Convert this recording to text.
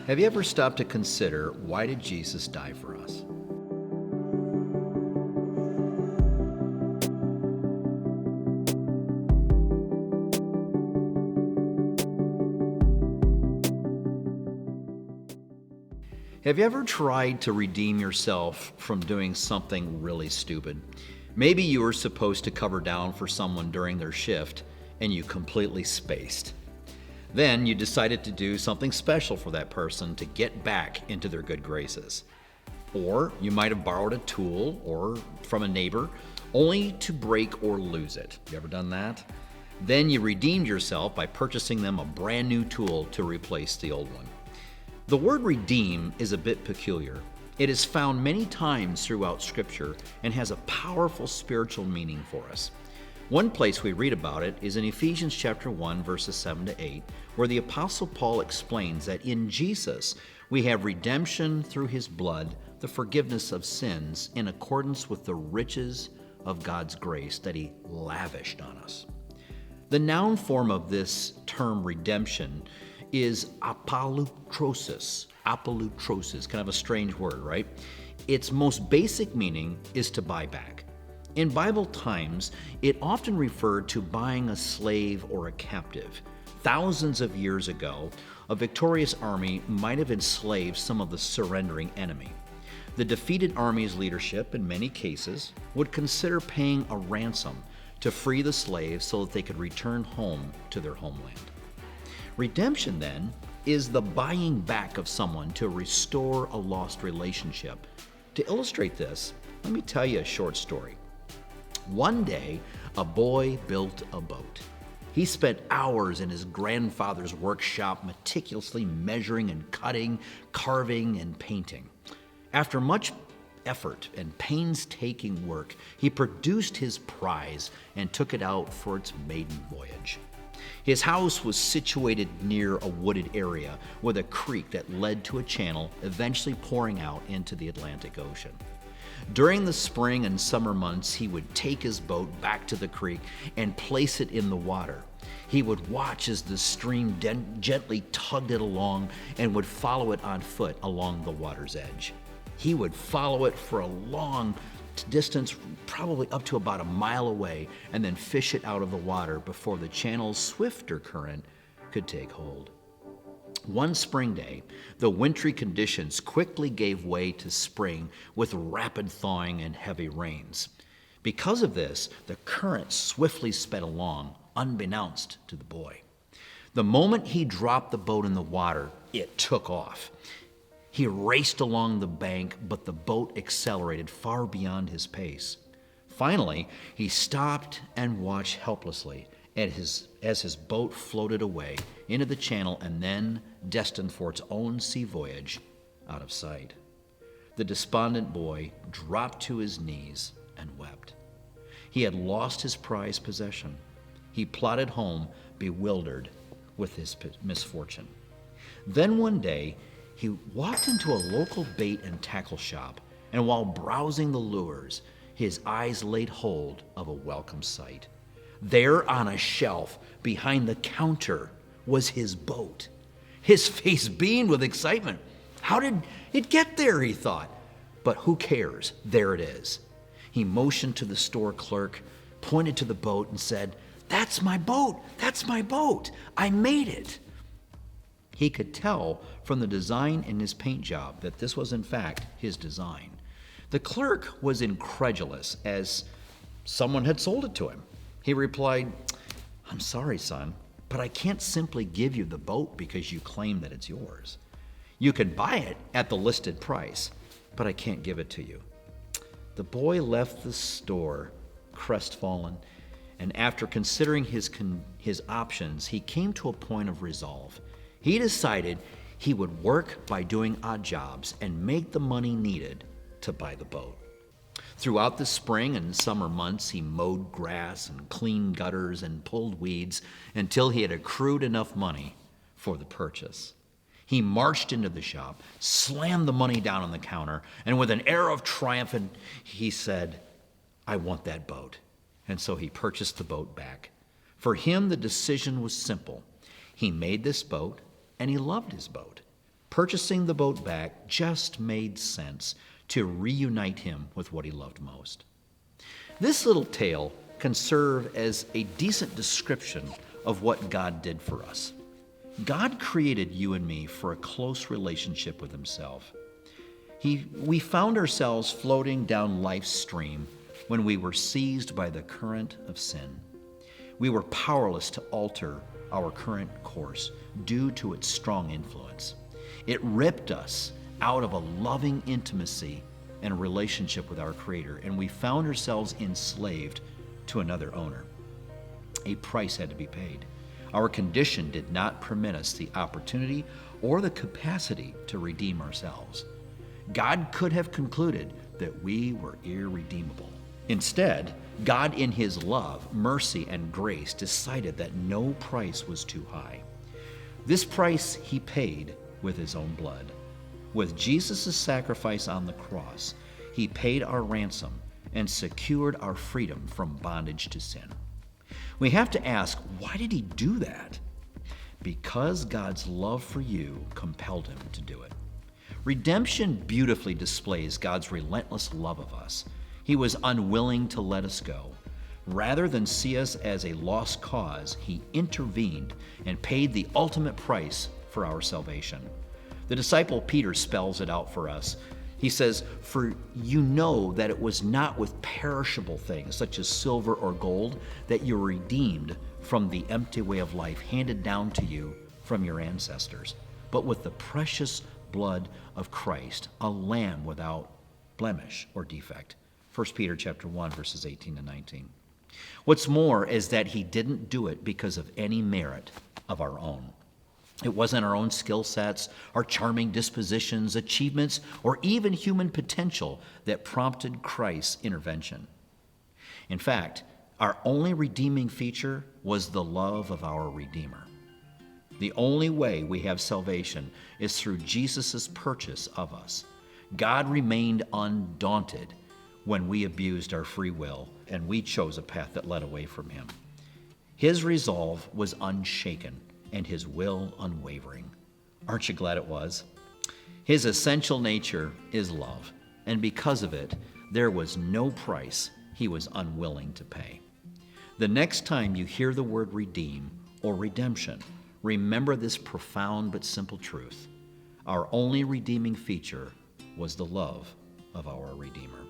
Have you ever stopped to consider, why did Jesus die for us? Have you ever tried to redeem yourself from doing something really stupid? Maybe you were supposed to cover down for someone during their shift and you completely spaced. Then you decided to do something special for that person to get back into their good graces. Or you might have borrowed a tool or from a neighbor only to break or lose it. You ever done that? Then you redeemed yourself by purchasing them a brand new tool to replace the old one. The word redeem is a bit peculiar. It is found many times throughout Scripture and has a powerful spiritual meaning for us. One place we read about it is in Ephesians chapter 1, verses 7 to 8, where the Apostle Paul explains that in Jesus we have redemption through his blood, the forgiveness of sins in accordance with the riches of God's grace that he lavished on us. The noun form of this term redemption is apolutrosis. Apolutrosis, kind of a strange word, right? Its most basic meaning is to buy back. In Bible times, it often referred to buying a slave or a captive. Thousands of years ago, a victorious army might have enslaved some of the surrendering enemy. The defeated army's leadership, in many cases, would consider paying a ransom to free the slaves so that they could return home to their homeland. Redemption, then, is the buying back of someone to restore a lost relationship. To illustrate this, let me tell you a short story. One day, a boy built a boat. He spent hours in his grandfather's workshop meticulously measuring and cutting, carving and painting. After much effort and painstaking work, he produced his prize and took it out for its maiden voyage. His house was situated near a wooded area with a creek that led to a channel eventually pouring out into the Atlantic Ocean. During the spring and summer months, he would take his boat back to the creek and place it in the water. He would watch as the stream gently tugged it along and would follow it on foot along the water's edge. He would follow it for a long distance, probably up to about a mile away, and then fish it out of the water before the channel's swifter current could take hold. One spring day, the wintry conditions quickly gave way to spring with rapid thawing and heavy rains. Because of this, the current swiftly sped along, unbeknownst to the boy. The moment he dropped the boat in the water, it took off. He raced along the bank, but the boat accelerated far beyond his pace. Finally, he stopped and watched helplessly as his boat floated away into the channel and then, destined for its own sea voyage, out of sight. The despondent boy dropped to his knees and wept. He had lost his prized possession. He plodded home, bewildered with his misfortune. Then one day, he walked into a local bait and tackle shop, and while browsing the lures, his eyes laid hold of a welcome sight. There on a shelf behind the counter was his boat. His face beamed with excitement. How did it get there, he thought. But who cares? There it is. He motioned to the store clerk, pointed to the boat, and said, "That's my boat! That's my boat! I made it!" He could tell from the design in his paint job that this was in fact his design. The clerk was incredulous, as someone had sold it to him. He replied, "I'm sorry, son, but I can't simply give you the boat because you claim that it's yours. You can buy it at the listed price, but I can't give it to you." The boy left the store crestfallen, and after considering his options, he came to a point of resolve. He decided he would work by doing odd jobs and make the money needed to buy the boat. Throughout the spring and summer months, he mowed grass and cleaned gutters and pulled weeds until he had accrued enough money for the purchase. He marched into the shop, slammed the money down on the counter, and with an air of triumph, he said, "I want that boat." And so he purchased the boat back. For him, the decision was simple. He made this boat, and he loved his boat. Purchasing the boat back just made sense to reunite him with what he loved most. This little tale can serve as a decent description of what God did for us. God created you and me for a close relationship with himself. We found ourselves floating down life's stream when we were seized by the current of sin. We were powerless to alter our current course due to its strong influence. It ripped us out of a loving intimacy and a relationship with our Creator, and we found ourselves enslaved to another owner. A price had to be paid. Our condition did not permit us the opportunity or the capacity to redeem ourselves. God could have concluded that we were irredeemable. Instead, God in his love, mercy, and grace decided that no price was too high. This price he paid with his own blood. With Jesus' sacrifice on the cross, he paid our ransom and secured our freedom from bondage to sin. We have to ask, why did he do that? Because God's love for you compelled him to do it. Redemption beautifully displays God's relentless love of us. He was unwilling to let us go. Rather than see us as a lost cause, he intervened and paid the ultimate price for our salvation. The disciple Peter spells it out for us. He says, "For you know that it was not with perishable things, such as silver or gold, that you were redeemed from the empty way of life handed down to you from your ancestors, but with the precious blood of Christ, a lamb without blemish or defect." 1 Peter chapter 1, verses 18 and 19. What's more is that he didn't do it because of any merit of our own. It wasn't our own skill sets, our charming dispositions, achievements, or even human potential that prompted Christ's intervention. In fact, our only redeeming feature was the love of our Redeemer. The only way we have salvation is through Jesus' purchase of us. God remained undaunted when we abused our free will and we chose a path that led away from him. His resolve was unshaken and his will unwavering. Aren't you glad it was? His essential nature is love, and because of it, there was no price he was unwilling to pay. The next time you hear the word redeem or redemption, remember this profound but simple truth. Our only redeeming feature was the love of our Redeemer.